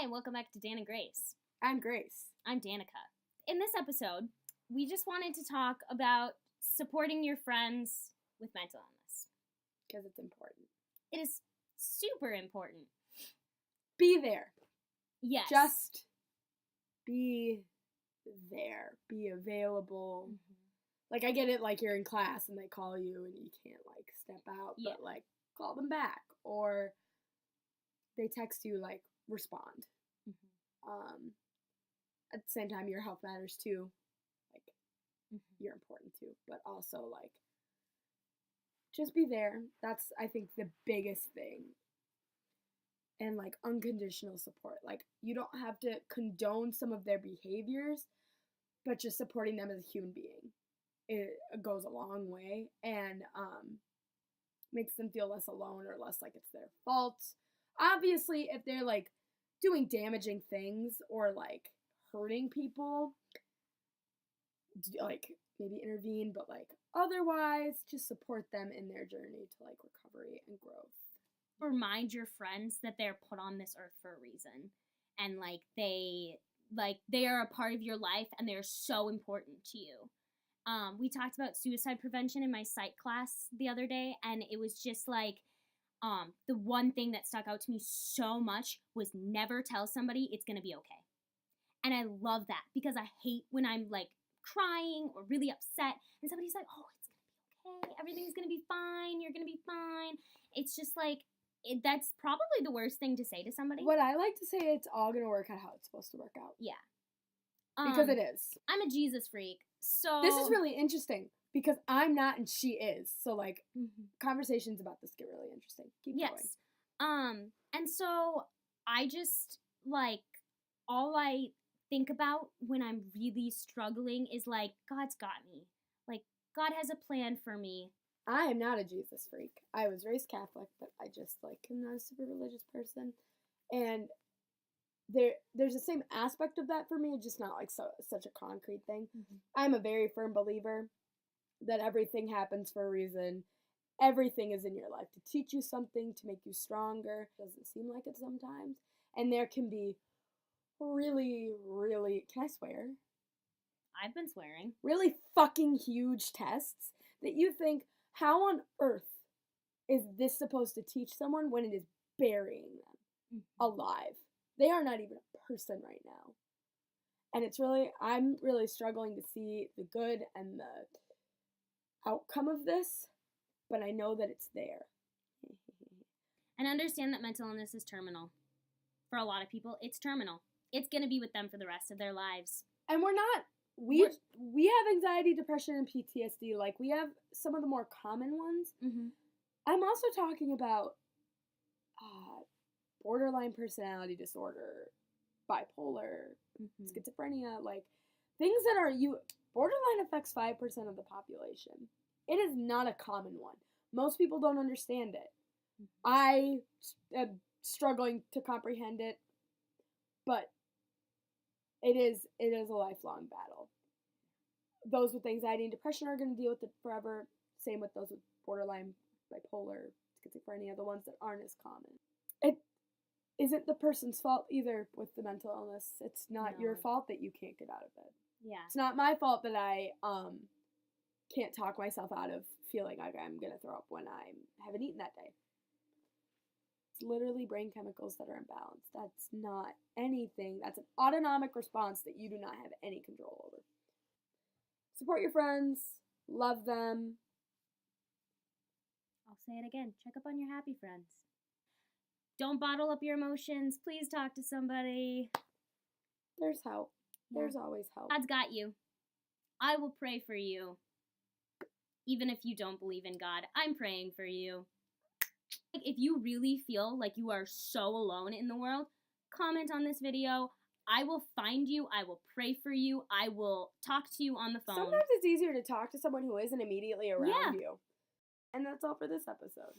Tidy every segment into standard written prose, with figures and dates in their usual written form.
Hi, and welcome back to Dan and Grace. I'm Grace. I'm Danica. In this episode, we just wanted to talk about supporting your friends with mental illness. Because it's important. It is super important. Be there. Yes. Just be there. Be available. Mm-hmm. Like, I get it, like, you're in class and they call you and you can't, like, step out. Yeah. But, like, call them back. Or they text you, like, respond. Mm-hmm. At the same time, your health matters, too. Like, Mm-hmm. you're important, too. But also, like, just be there. That's, I think, the biggest thing. And, like, unconditional support. Like, you don't have to condone some of their behaviors, but just supporting them as a human being. It goes a long way and makes them feel less alone or less like it's their fault. Obviously, if they're, like, doing damaging things or, like, hurting people, like, maybe intervene, but, like, otherwise, just support them in their journey to, like, recovery and growth. Remind your friends that they're put on this earth for a reason. And, they are a part of your life and they're so important to you. We talked about suicide prevention in my psych class the other day, and it was just like, the one thing that stuck out to me so much was never tell somebody it's gonna be okay. And I love that because I hate when I'm like crying or really upset and somebody's like, oh, it's gonna be okay, everything's gonna be fine, you're gonna be fine. It's just like, that's probably the worst thing to say to somebody. What I like to say, it's all gonna work out how it's supposed to work out. Yeah. Because it is. I'm a Jesus freak, so... This is really interesting, because I'm not and she is. So, like, Mm-hmm. conversations about this get really interesting. Keep going. Yes. And so I just, like, all I think about when I'm really struggling is, like, God's got me. Like, God has a plan for me. I am not a Jesus freak. I was raised Catholic, but I just, like, am not a super religious person. And there's the same aspect of that for me, just not, like, such a concrete thing. Mm-hmm. I'm a very firm believer that everything happens for a reason. Everything is in your life to teach you something, to make you stronger. Doesn't seem like it sometimes. And there can be really, really, can I swear? I've been swearing. Really fucking huge tests that you think, how on earth is this supposed to teach someone when it is burying them alive? They are not even a person right now. And I'm really struggling to see the good and the outcome of this, but I know that it's there. And understand that mental illness is terminal. For a lot of people, it's terminal. It's going to be with them for the rest of their lives. And we have anxiety, depression, and PTSD. Like, we have some of the more common ones. Mm-hmm. I'm also talking about borderline personality disorder, bipolar, schizophrenia, like, things that are borderline affects 5% of the population. It is not a common one. Most people don't understand it. I am struggling to comprehend it, but it is a lifelong battle. Those with anxiety and depression are going to deal with it forever. Same with those with borderline, bipolar, schizophrenia, the ones that aren't as common. It isn't the person's fault either with the mental illness. It's not your fault that you can't get out of bed. Yeah. It's not my fault that I can't talk myself out of feeling like I'm going to throw up when I haven't eaten that day. It's literally brain chemicals that are imbalanced. That's not anything. That's an autonomic response that you do not have any control over. Support your friends. Love them. I'll say it again. Check up on your happy friends. Don't bottle up your emotions. Please talk to somebody. There's help. Yeah. There's always help. God's got you. I will pray for you. Even if you don't believe in God, I'm praying for you. If you really feel like you are so alone in the world, comment on this video. I will find you. I will pray for you. I will talk to you on the phone. Sometimes it's easier to talk to someone who isn't immediately around you. And that's all for this episode.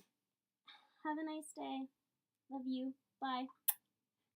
Have a nice day. Love you. Bye.